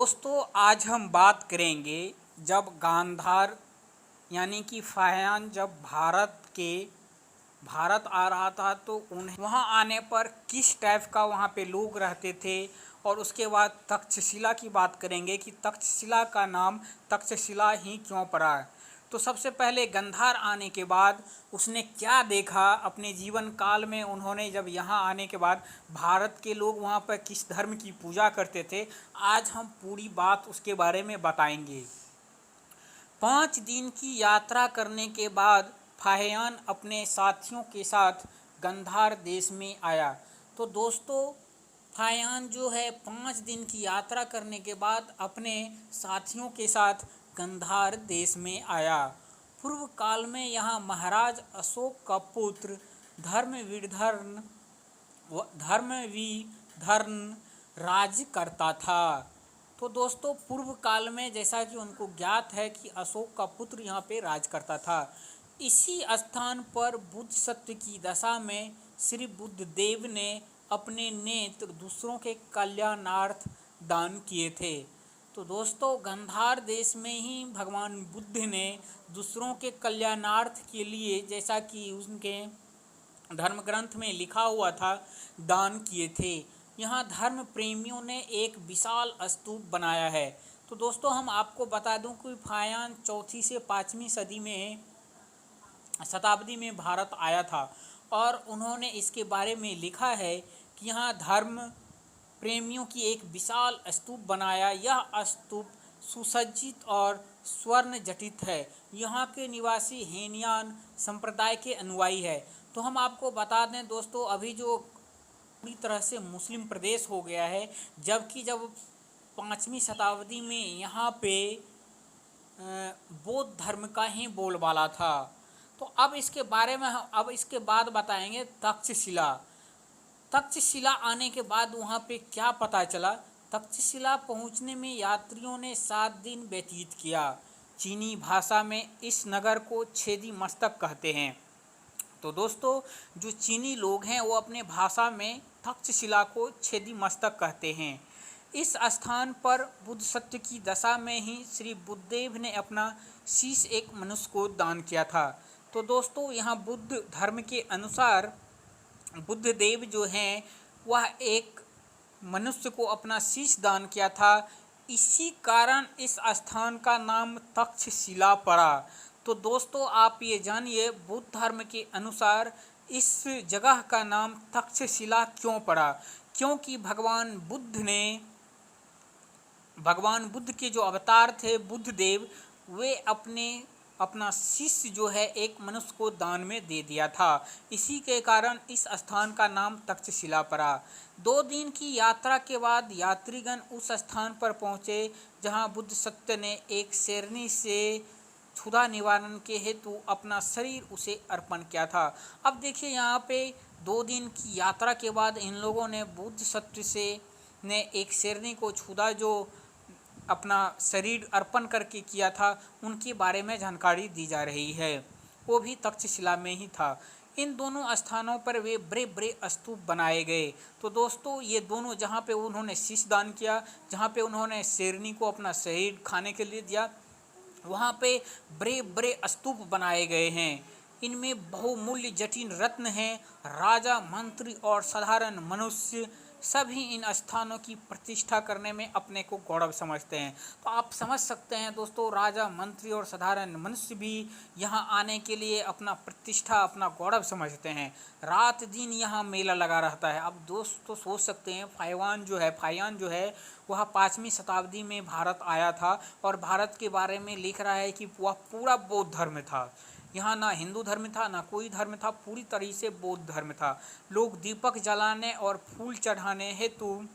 दोस्तों आज हम बात करेंगे जब गांधार यानी कि फाहियान जब भारत आ रहा था तो उन्हें वहां आने पर किस टाइप का वहां पे लोग रहते थे। और उसके बाद तक्षशिला की बात करेंगे कि तक्षशिला का नाम तक्षशिला ही क्यों पड़ा। तो सबसे पहले गांधार आने के बाद उसने क्या देखा अपने जीवन काल में, उन्होंने जब यहाँ आने के बाद भारत के लोग वहाँ पर किस धर्म की पूजा करते थे, आज हम पूरी बात उसके बारे में बताएंगे। 5 दिन की यात्रा करने के बाद फाहियान अपने साथियों के साथ गांधार देश में आया। तो दोस्तों फाहियान जो है 5 दिन की यात्रा करने के बाद अपने साथियों के साथ गांधार देश में आया। पूर्व काल में यहाँ महाराज अशोक का पुत्र धर्मवीधर्न राज्य करता था। तो दोस्तों पूर्व काल में जैसा कि उनको ज्ञात है कि अशोक का पुत्र यहाँ पे राज करता था। इसी स्थान पर बुद्ध सत्य की दशा में श्री बुद्ध देव ने अपने नेत्र दूसरों के कल्याणार्थ दान किए थे। तो दोस्तों गांधार देश में ही भगवान बुद्ध ने दूसरों के कल्याणार्थ के लिए, जैसा कि उनके धर्म ग्रंथ में लिखा हुआ था, दान किए थे। यहाँ धर्म प्रेमियों ने एक विशाल स्तूप बनाया है। तो दोस्तों हम आपको बता दूं कि फाहियान 4वीं से 5वीं शताब्दी में भारत आया था और उन्होंने इसके बारे में लिखा है कि यहाँ धर्म प्रेमियों की एक विशाल स्तूप बनाया। यह स्तूप सुसज्जित और स्वर्ण जटित है। यहाँ के निवासी हेनियान संप्रदाय के अनुयायी है। तो हम आपको बता दें दोस्तों, अभी जो पूरी तरह से मुस्लिम प्रदेश हो गया है, जबकि जब 5वीं शताब्दी में यहाँ पे बौद्ध धर्म का ही बोलबाला था। तो अब इसके बारे में अब इसके बाद बताएंगे तक्षशिला। तक्षशिला आने के बाद वहाँ पे क्या पता चला। तक्षशिला पहुँचने में यात्रियों ने 7 दिन व्यतीत किया। चीनी भाषा में इस नगर को छेदी मस्तक कहते हैं। तो दोस्तों जो चीनी लोग हैं वो अपने भाषा में तक्षशिला को छेदी मस्तक कहते हैं। इस स्थान पर बुद्ध सत्य की दशा में ही श्री बुद्धदेव ने अपना शीश एक मनुष्य को दान किया था। तो दोस्तों यहाँ बुद्ध धर्म के अनुसार बुद्धदेव जो हैं वह एक मनुष्य को अपना शीश दान किया था। इसी कारण इस स्थान का नाम तक्षशिला पड़ा। तो दोस्तों आप ये जानिए बुद्ध धर्म के अनुसार इस जगह का नाम तक्षशिला क्यों पड़ा। क्योंकि भगवान बुद्ध के जो अवतार थे बुद्धदेव, वे अपना शिष्य जो है एक मनुष्य को दान में दे दिया था। इसी के कारण इस स्थान का नाम तक्षशिला पड़ा। 2 दिन की यात्रा के बाद यात्रीगण उस स्थान पर पहुँचे जहाँ बुद्ध सत्य ने एक शेरनी से क्षुधा निवारण के हेतु अपना शरीर उसे अर्पण किया था। अब देखिए यहाँ पे 2 दिन की यात्रा के बाद इन लोगों ने बुद्ध सत्य ने एक शेरनी को क्षुधा जो अपना शरीर अर्पण करके किया था, उनके बारे में जानकारी दी जा रही है। वो भी तक्षशिला में ही था। इन दोनों स्थानों पर वे बड़े बड़े स्तूप बनाए गए। तो दोस्तों ये दोनों जहाँ पे उन्होंने शीश दान किया, जहाँ पे उन्होंने शेरनी को अपना शरीर खाने के लिए दिया, वहाँ पे बड़े बड़े स्तूप बनाए गए हैं। इनमें बहुमूल्य जटिल रत्न हैं। राजा, मंत्री और साधारण मनुष्य सभी इन स्थानों की प्रतिष्ठा करने में अपने को गौरव समझते हैं। तो आप समझ सकते हैं दोस्तों, राजा, मंत्री और साधारण मनुष्य भी यहाँ आने के लिए अपना प्रतिष्ठा, अपना गौरव समझते हैं। रात दिन यहाँ मेला लगा रहता है। अब दोस्तों सोच सकते हैं फाहियान जो है वह 5वीं शताब्दी में भारत आया था और भारत के बारे में लिख रहा है कि वह पूरा बौद्ध धर्म था। यहाँ ना हिंदू धर्म था ना कोई धर्म था, पूरी तरह से बौद्ध धर्म था। लोग दीपक जलाने और फूल चढ़ाने हेतु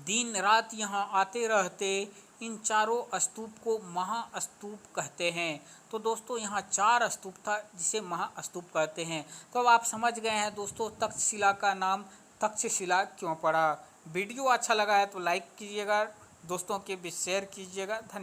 दिन रात यहाँ आते रहते। इन चारों स्तूप को महास्तूप कहते हैं। तो दोस्तों यहाँ 4 स्तूप था जिसे महास्तूप कहते हैं। तो अब आप समझ गए हैं दोस्तों तक्षशिला का नाम तक्षशिला क्यों पड़ा। वीडियो अच्छा लगा है तो लाइक कीजिएगा, दोस्तों के बीच शेयर कीजिएगा। धन्यवाद।